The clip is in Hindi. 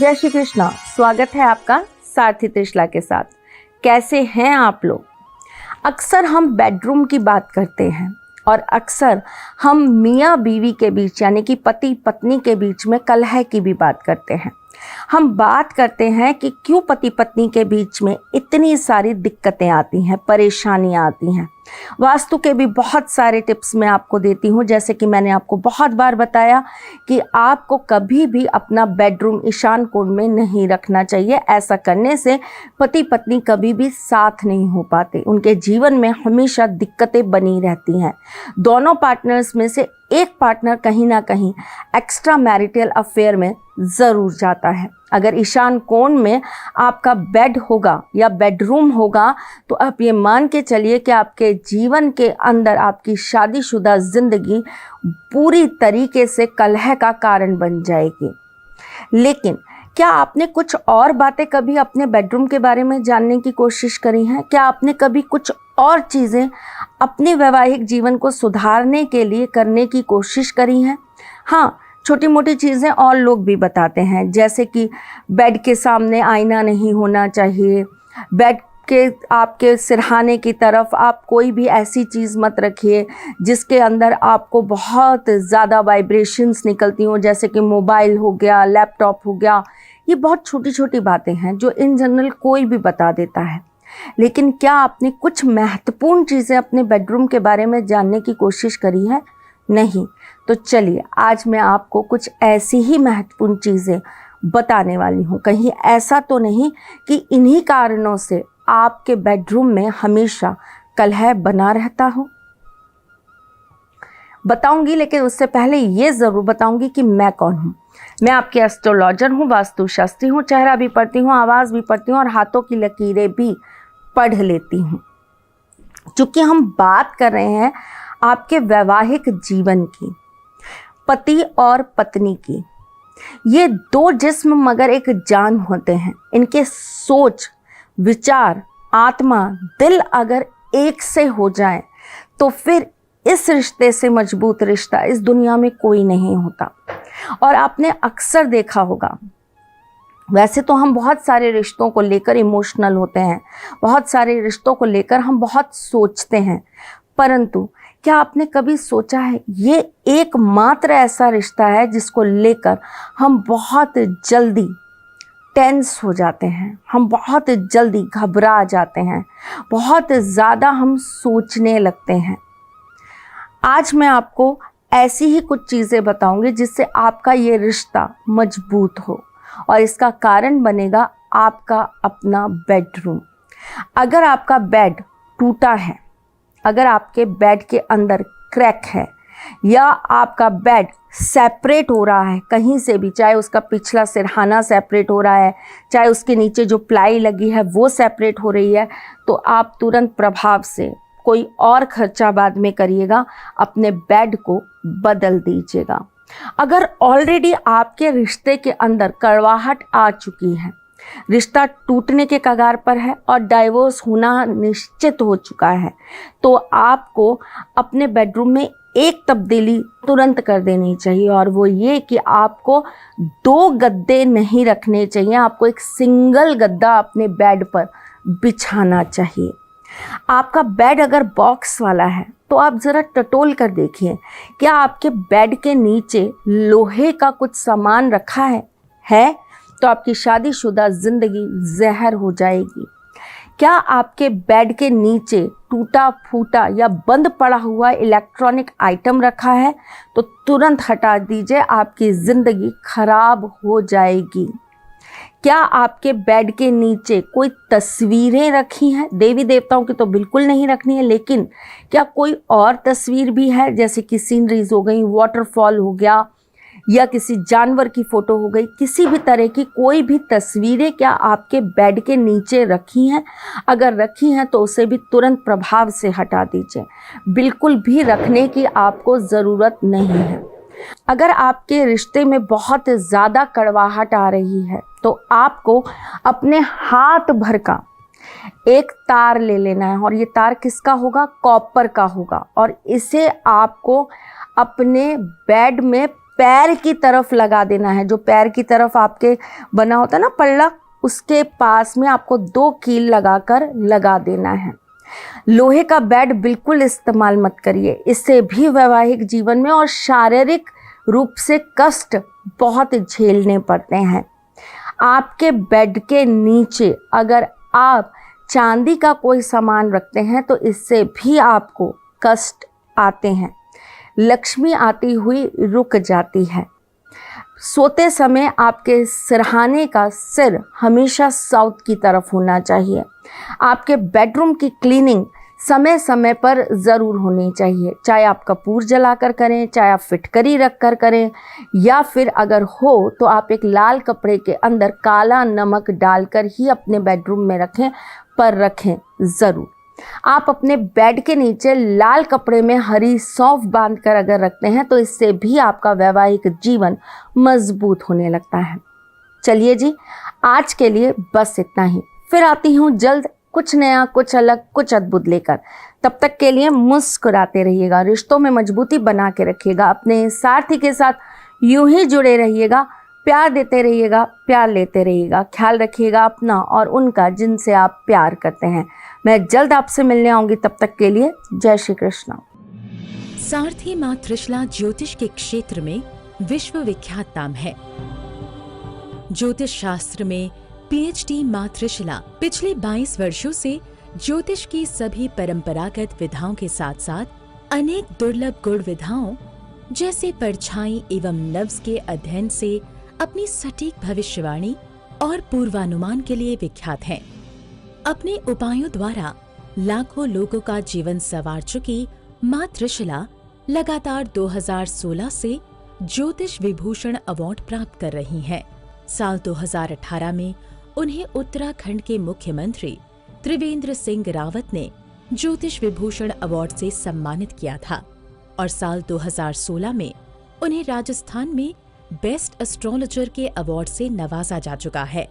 जय श्री कृष्णा। स्वागत है आपका सारथी त्रिशला के साथ। कैसे हैं आप लोग? अक्सर हम बेडरूम की बात करते हैं और अक्सर हम मियाँ बीवी के बीच यानी कि पति पत्नी के बीच में कलह की भी बात करते हैं। हम बात करते हैं कि क्यों पति पत्नी के बीच में इतनी सारी दिक्कतें आती हैं, परेशानियां आती हैं। वास्तु के भी बहुत सारे टिप्स मैं आपको देती हूँ, जैसे कि मैंने आपको बहुत बार बताया कि आपको कभी भी अपना बेडरूम ईशान कोण में नहीं रखना चाहिए। ऐसा करने से पति पत्नी कभी भी साथ नहीं हो पाते, उनके जीवन में हमेशा दिक्कतें बनी रहती हैं। दोनों पार्टनर्स में से एक पार्टनर कहीं ना कहीं एक्स्ट्रा मैरिटल अफेयर में ज़रूर जाता है। अगर ईशान कोण में आपका बेड होगा या बेडरूम होगा तो आप ये मान के चलिए कि आपके जीवन के अंदर आपकी शादीशुदा ज़िंदगी पूरी तरीके से कलह का कारण बन जाएगी। लेकिन क्या आपने कुछ और बातें कभी अपने बेडरूम के बारे में जानने की कोशिश करी हैं? क्या आपने कभी कुछ और चीज़ें अपने वैवाहिक जीवन को सुधारने के लिए करने की कोशिश करी हैं? हाँ, छोटी मोटी चीज़ें और लोग भी बताते हैं, जैसे कि बेड के सामने आईना नहीं होना चाहिए, बेड के आपके सिरहाने की तरफ आप कोई भी ऐसी चीज़ मत रखिए जिसके अंदर आपको बहुत ज़्यादा वाइब्रेशंस निकलती हों, जैसे कि मोबाइल हो गया, लैपटॉप हो गया। ये बहुत छोटी छोटी बातें हैं जो इन जनरल कोई भी बता देता है। लेकिन क्या आपने कुछ महत्वपूर्ण चीज़ें अपने बेडरूम के बारे में जानने की कोशिश करी है? नहीं। तो चलिए आज मैं आपको कुछ ऐसी ही महत्वपूर्ण चीज़ें बताने वाली हूँ। कहीं ऐसा तो नहीं कि इन्हीं कारणों से आपके बेडरूम में हमेशा कलह बना रहता हो। बताऊंगी, लेकिन उससे पहले ये ज़रूर बताऊंगी कि मैं कौन हूँ। मैं आपकी एस्ट्रोलॉजर हूँ, वास्तुशास्त्री हूँ, चेहरा भी पढ़ती हूँ, आवाज़ भी पढ़ती हूँ और हाथों की लकीरें भी पढ़ लेती हूँ। चूँकि हम बात कर रहे हैं आपके वैवाहिक जीवन की, पति और पत्नी की। ये दो जिस्म मगर एक जान होते हैं। इनके सोच, विचार, आत्मा, दिल अगर एक से हो जाए तो फिर इस रिश्ते से मजबूत रिश्ता इस दुनिया में कोई नहीं होता। और आपने अक्सर देखा होगा, वैसे तो हम बहुत सारे रिश्तों को लेकर इमोशनल होते हैं, बहुत सारे रिश्तों को लेकर हम बहुत सोचते हैं, परंतु क्या आपने कभी सोचा है ये एकमात्र ऐसा रिश्ता है जिसको लेकर हम बहुत जल्दी टेंस हो जाते हैं, हम बहुत जल्दी घबरा जाते हैं, बहुत ज़्यादा हम सोचने लगते हैं। आज मैं आपको ऐसी ही कुछ चीज़ें बताऊंगी जिससे आपका ये रिश्ता मजबूत हो, और इसका कारण बनेगा आपका अपना बेडरूम। अगर आपका बेड टूटा है, अगर आपके बेड के अंदर क्रैक है, या आपका बेड सेपरेट हो रहा है कहीं से भी, चाहे उसका पिछला सिरहाना सेपरेट हो रहा है, चाहे उसके नीचे जो प्लाई लगी है वो सेपरेट हो रही है, तो आप तुरंत प्रभाव से कोई और खर्चा बाद में करिएगा, अपने बेड को बदल दीजिएगा। अगर ऑलरेडी आपके रिश्ते के अंदर कड़वाहट आ चुकी है, रिश्ता टूटने के कगार पर है और डाइवोर्स होना निश्चित हो चुका है, तो आपको अपने बेडरूम में एक तब्दीली तुरंत कर देनी चाहिए, और वो ये कि आपको दो गद्दे नहीं रखने चाहिए, आपको एक सिंगल गद्दा अपने बेड पर बिछाना चाहिए। आपका बेड अगर बॉक्स वाला है तो आप ज़रा टटोल कर देखिए, क्या आपके बेड के नीचे लोहे का कुछ सामान रखा है? तो आपकी शादीशुदा ज़िंदगी जहर हो जाएगी। क्या आपके बेड के नीचे टूटा फूटा या बंद पड़ा हुआ इलेक्ट्रॉनिक आइटम रखा है? तो तुरंत हटा दीजिए, आपकी ज़िंदगी खराब हो जाएगी। क्या आपके बेड के नीचे कोई तस्वीरें रखी हैं? देवी देवताओं की तो बिल्कुल नहीं रखनी है, लेकिन क्या कोई और तस्वीर भी है, जैसे कि सीनरीज हो गई, वाटरफॉल हो गया, या किसी जानवर की फ़ोटो हो गई, किसी भी तरह की कोई भी तस्वीरें क्या आपके बेड के नीचे रखी हैं? अगर रखी हैं तो उसे भी तुरंत प्रभाव से हटा दीजिए, बिल्कुल भी रखने की आपको ज़रूरत नहीं है। अगर आपके रिश्ते में बहुत ज़्यादा कड़वाहट आ रही है तो आपको अपने हाथ भर का एक तार ले लेना है, और ये तार किसका होगा? कॉपर का होगा, और इसे आपको अपने बेड में पैर की तरफ लगा देना है। जो पैर की तरफ आपके बना होता है ना पल्ला, उसके पास में आपको 2 कील लगाकर लगा देना है। लोहे का बेड बिल्कुल इस्तेमाल मत करिए, इससे भी वैवाहिक जीवन में और शारीरिक रूप से कष्ट बहुत झेलने पड़ते हैं। आपके बेड के नीचे अगर आप चांदी का कोई सामान रखते हैं तो इससे भी आपको कष्ट आते हैं, लक्ष्मी आती हुई रुक जाती है। सोते समय आपके सिरहाने का सिर हमेशा साउथ की तरफ होना चाहिए। आपके बेडरूम की क्लीनिंग समय समय पर ज़रूर होनी चाहिए, चाहे आप कपूर जलाकर करें, चाहे आप फिटकरी रख कर करें, या फिर अगर हो तो आप एक लाल कपड़े के अंदर काला नमक डालकर ही अपने बेडरूम में रखें, पर रखें ज़रूर। आप अपने बेड के नीचे लाल कपड़े में हरी सौंफ बांधकर अगर रखते हैं तो इससे भी आपका वैवाहिक जीवन मजबूत होने लगता है। चलिए जी, आज के लिए बस इतना ही। फिर आती हूँ जल्द कुछ नया, कुछ अलग, कुछ अद्भुत लेकर। तब तक के लिए मुस्कुराते रहिएगा, रिश्तों में मजबूती बना के रखिएगा, अपने साथी के साथ यूं ही जुड़े रहिएगा, प्यार देते रहिएगा, प्यार लेते रहिएगा। ख्याल रखिएगा अपना और उनका जिनसे आप प्यार करते हैं। मैं जल्द आपसे मिलने आऊंगी, तब तक के लिए जय श्री कृष्ण। सारथी मां त्रिशला ज्योतिष के क्षेत्र में विश्व विख्यात नाम है। ज्योतिष शास्त्र में पीएचडी मां त्रिशला पिछले 22 वर्षों से ज्योतिष की सभी परंपरागत विधाओं के साथ साथ अनेक दुर्लभ गुण विधाओं जैसे परछाई एवं नब्ज के अध्ययन से अपनी सटीक भविष्यवाणी और पूर्वानुमान के लिए विख्यात हैं। अपने उपायों द्वारा लाखों लोगों का जीवन संवार चुकी मां त्रिशला लगातार 2016 से ज्योतिष विभूषण अवार्ड प्राप्त कर रही हैं। साल 2018 में उन्हें उत्तराखंड के मुख्यमंत्री त्रिवेंद्र सिंह रावत ने ज्योतिष विभूषण अवार्ड से सम्मानित किया था और साल 2016 में उन्हें राजस्थान में बेस्ट एस्ट्रोलॉजर के अवार्ड से नवाजा जा चुका है।